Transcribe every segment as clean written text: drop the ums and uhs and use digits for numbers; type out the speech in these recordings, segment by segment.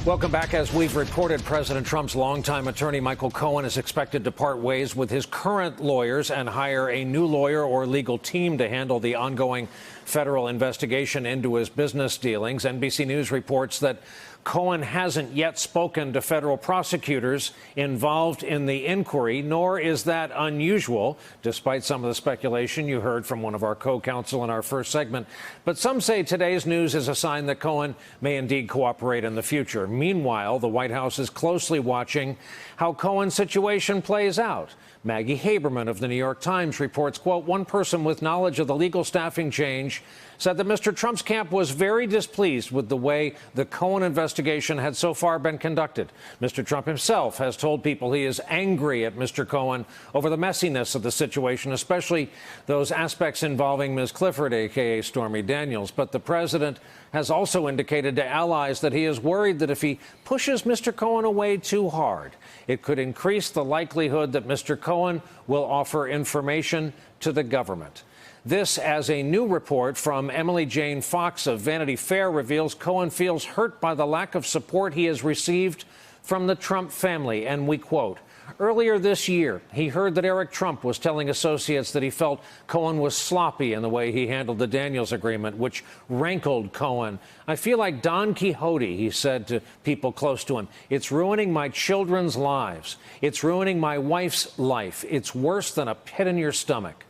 Welcome back. As we've reported, President Trump's longtime attorney Michael Cohen is expected to part ways with his current lawyers and hire a new lawyer or legal team to handle the ongoing federal investigation into his business dealings. NBC News reports that Cohen hasn't yet spoken to federal prosecutors involved in the inquiry, nor is that unusual, despite some of the speculation you heard from one of our co-counsel in our first segment. But some say today's news is a sign that Cohen may indeed cooperate in the future. Meanwhile, the White House is closely watching how Cohen's situation plays out. Maggie Haberman of the New York Times reports, quote, one person with knowledge of the legal staffing change said that Mr. Trump's camp was very displeased with the way the Cohen investigation had so far been conducted. Mr. Trump himself has told people he is angry at Mr. Cohen over the messiness of the situation, especially those aspects involving Ms. Clifford, a.k.a. Stormy Daniels. But the president has also indicated to allies that he is worried that if he pushes Mr. Cohen away too hard, it could increase the likelihood that Mr. Cohen will offer information to the government. This, as a new report from Emily Jane Fox of Vanity Fair reveals, Cohen feels hurt by the lack of support he has received from the Trump family. And we quote, earlier this year, he heard that Eric Trump was telling associates that he felt Cohen was sloppy in the way he handled the Daniels agreement, which rankled Cohen. I feel like Don Quixote, he said to people close to him. It's ruining my children's lives. It's ruining my wife's life. It's worse than a pit in your stomach.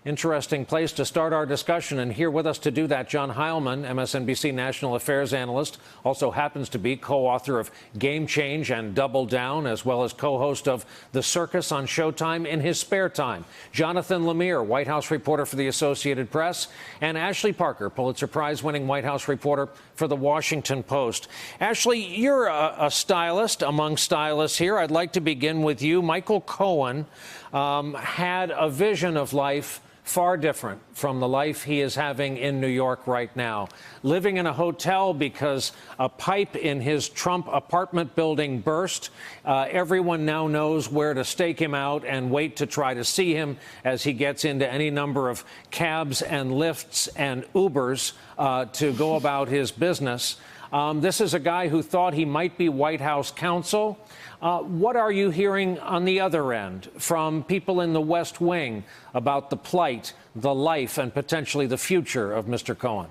Interesting place to start our discussion, and here with us to do that, John Heilemann, MSNBC national affairs analyst, also happens to be co-author of Game Change and Double Down, as well as co-host of The Circus on Showtime in his spare time. Jonathan Lemire, White House reporter for the Associated Press, and Ashley Parker, Pulitzer Prize-winning White House reporter for The Washington Post. Ashley, you're a stylist among stylists here. I'd like to begin with you. Michael Cohen had a vision of life far different from the life he is having in New York right now. Living in a hotel because a pipe in his Trump apartment building burst. Everyone now knows where to stake him out and wait to try to see him as he gets into any number of cabs and lifts and Ubers to go about his business. This is a guy who thought he might be White House counsel. What are you hearing on the other end from people in the West Wing about the plight, the life, and potentially the future of Mr. Cohen?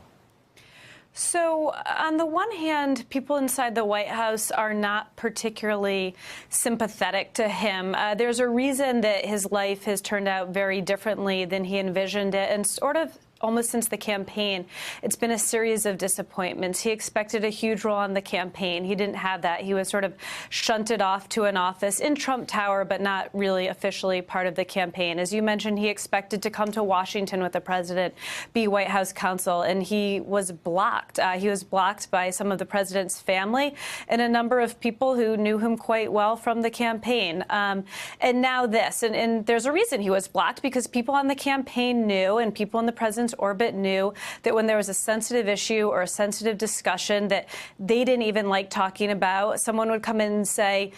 So, on the one hand, people inside the White House are not particularly sympathetic to him. There's a reason that his life has turned out very differently than he envisioned it, and sort of almost since the campaign, it's been a series of disappointments. He expected a huge role on the campaign. He didn't have that. He was sort of shunted off to an office in Trump Tower, but not really officially part of the campaign. As you mentioned, he expected to come to Washington with the president, be White House counsel, and he was blocked. He was blocked by some of the president's family and a number of people who knew him quite well from the campaign. And now this, and there's a reason he was blocked, because people on the campaign knew, and people in the president's orbit knew, that when there was a sensitive issue or a sensitive discussion that they didn't even like talking about, someone would come in and say,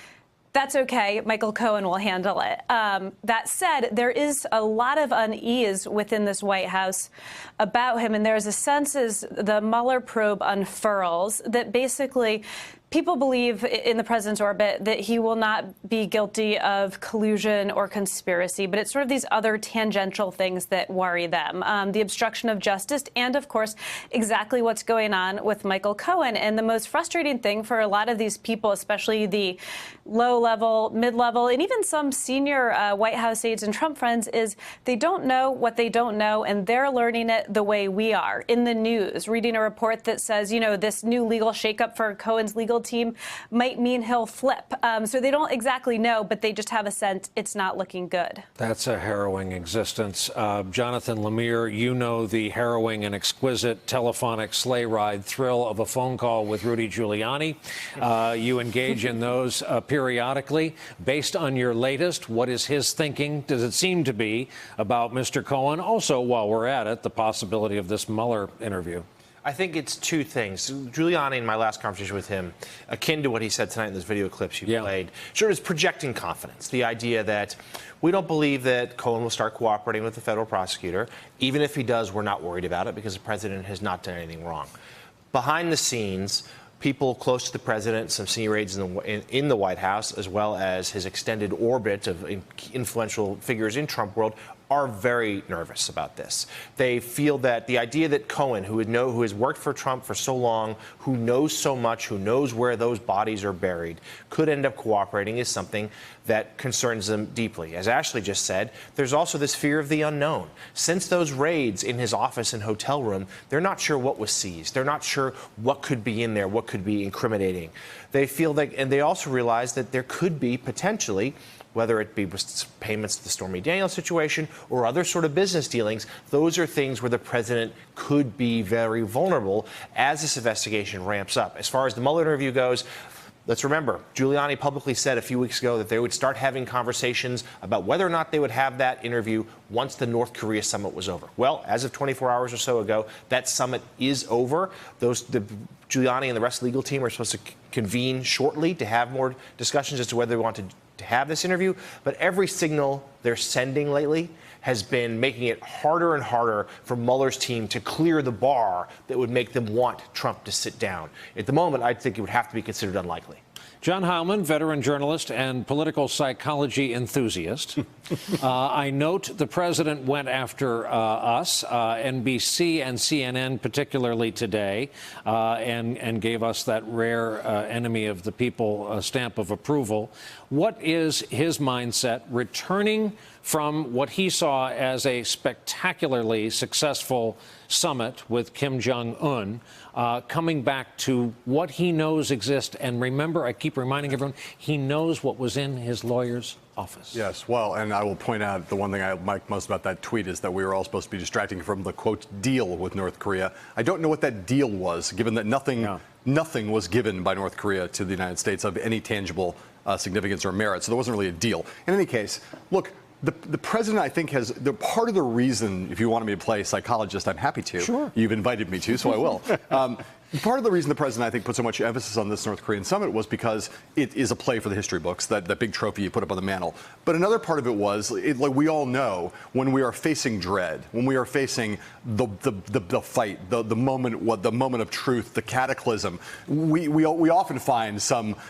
that's okay, Michael Cohen will handle it. That said, there is a lot of unease within this White House about him, and there's a sense as the Mueller probe unfurls that basically people believe in the president's orbit that he will not be guilty of collusion or conspiracy, but it's sort of these other tangential things that worry them. The obstruction of justice and, of course, exactly what's going on with Michael Cohen. And the most frustrating thing for a lot of these people, especially the low-level, mid-level, and even some senior White House aides and Trump friends, is they don't know what they don't know, and they're learning it the way we are, in the news, reading a report that says, you know, this new legal shakeup for Cohen's legal team might mean he'll flip. So they don't exactly know, but they just have a sense it's not looking good. That's a harrowing existence. Jonathan Lemire, you know the harrowing and exquisite telephonic sleigh ride thrill of a phone call with Rudy Giuliani. You engage in those periodically. Based on your latest, what is his thinking, does it seem to be, about Mr. Cohen? Also, while we're at it, the possibility of this Mueller interview. I think it's two things. Giuliani, in my last conversation with him, akin to what he said tonight in those video clips you played, sure is projecting confidence. The idea that we don't believe that Cohen will start cooperating with the federal prosecutor. Even if he does, we're not worried about it because the president has not done anything wrong. Behind the scenes, people close to the president, some senior aides in the White House, as well as his extended orbit of influential figures in Trump world, are very nervous about this. They feel that the idea that Cohen, who has worked for Trump for so long, who knows so much, who knows where those bodies are buried, could end up cooperating is something that concerns them deeply. As Ashley just said, there's also this fear of the unknown. Since those raids in his office and hotel room, they're not sure what was seized. They're not sure what could be in there, what could be incriminating. They feel that, and they also realize that there could be potentially, whether it be payments to the Stormy Daniels situation or other sort of business dealings, those are things where the president could be very vulnerable as this investigation ramps up. As far as the Mueller interview goes, let's remember, Giuliani publicly said a few weeks ago that they would start having conversations about whether or not they would have that interview once the North Korea summit was over. Well, as of 24 hours or so ago, that summit is over. Giuliani and the rest of the legal team are supposed to convene shortly to have more discussions as to whether they want to have this interview. But every signal they're sending lately has been making it harder and harder for Mueller's team to clear the bar that would make them want Trump to sit down. At the moment, I think it would have to be considered unlikely. John Heilemann, veteran journalist and political psychology enthusiast. I note the president went after us, NBC and CNN particularly today, and gave us that rare enemy of the people stamp of approval. What is his mindset returning from what he saw as a spectacularly successful summit with Kim Jong-un, coming back to what he knows exists? And remember, I keep reminding everyone, he knows what was in his lawyer's office. Yes, well, and I will point out the one thing I like most about that tweet is that we were all supposed to be distracting from the, quote, deal with North Korea. I don't know what that deal was, given that nothing was given by North Korea to the United States of any tangible significance or merit, so there wasn't really a deal. In any case, look, the president, I think, has part of the reason, if you wanted me to play psychologist, I'm happy to. Sure. You've invited me to, so I will. Part of the reason the president, I think, put so much emphasis on this North Korean summit was because it is a play for the history books, that big trophy you put up on the mantle. But another part of it was, like we all know, when we are facing dread, when we are facing the fight, the moment of truth, the cataclysm, we often find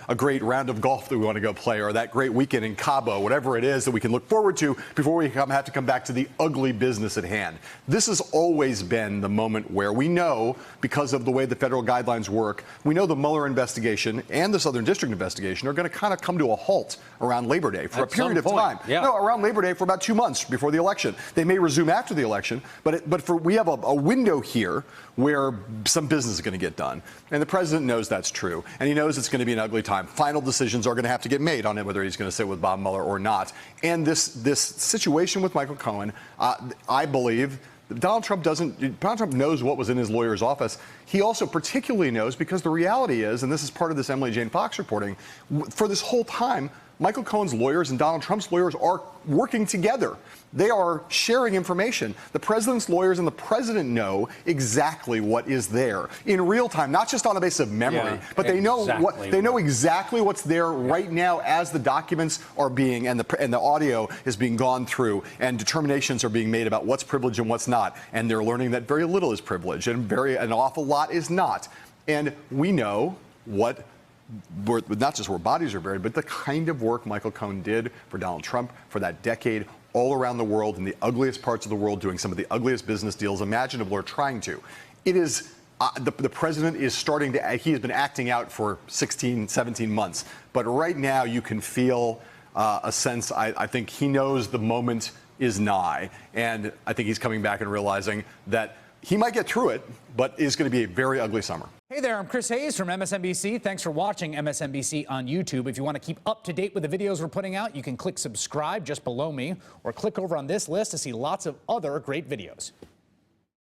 a great round of golf that we want to go play, or that great weekend in Cabo, whatever it is that we can look forward to before we have to come back to the ugly business at hand. This has always been the moment where we know, because of the way the federal guidelines work, we know the Mueller investigation and the Southern District investigation are going to kind of come to a halt around Labor Day for a period of time. Yeah. No, around Labor Day for about 2 months before the election. They may resume after the election, but we have a window here where some business is going to get done. And the president knows that's true. And he knows it's going to be an ugly time. Final decisions are going to have to get made on it, whether he's going to sit with Bob Mueller or not. And this situation with Michael Cohen, I believe, Donald Trump knows what was in his lawyer's office. He also particularly knows, because the reality is, and this is part of this Emily Jane Fox reporting, for this whole time, Michael Cohen's lawyers and Donald Trump's lawyers are working together. They are sharing information. The president's lawyers and the president know exactly what is there in real time, not just on the basis of memory, but they know exactly what's there right now as the documents are being and the audio is being gone through and determinations are being made about what's privileged and what's not. And they're learning that very little is privileged and an awful lot is not. And we know not just where bodies are buried, but the kind of work Michael Cohen did for Donald Trump for that decade, all around the world, in the ugliest parts of the world, doing some of the ugliest business deals imaginable, or trying to. It is, the president is he has been acting out for 16, 17 months. But right now you can feel a sense, I think he knows the moment is nigh. And I think he's coming back and realizing that he might get through it, but it's going to be a very ugly summer. Hey there, I'm Chris Hayes from MSNBC. Thanks for watching MSNBC on YouTube. If you want to keep up to date with the videos we're putting out, you can click subscribe just below me, or click over on this list to see lots of other great videos.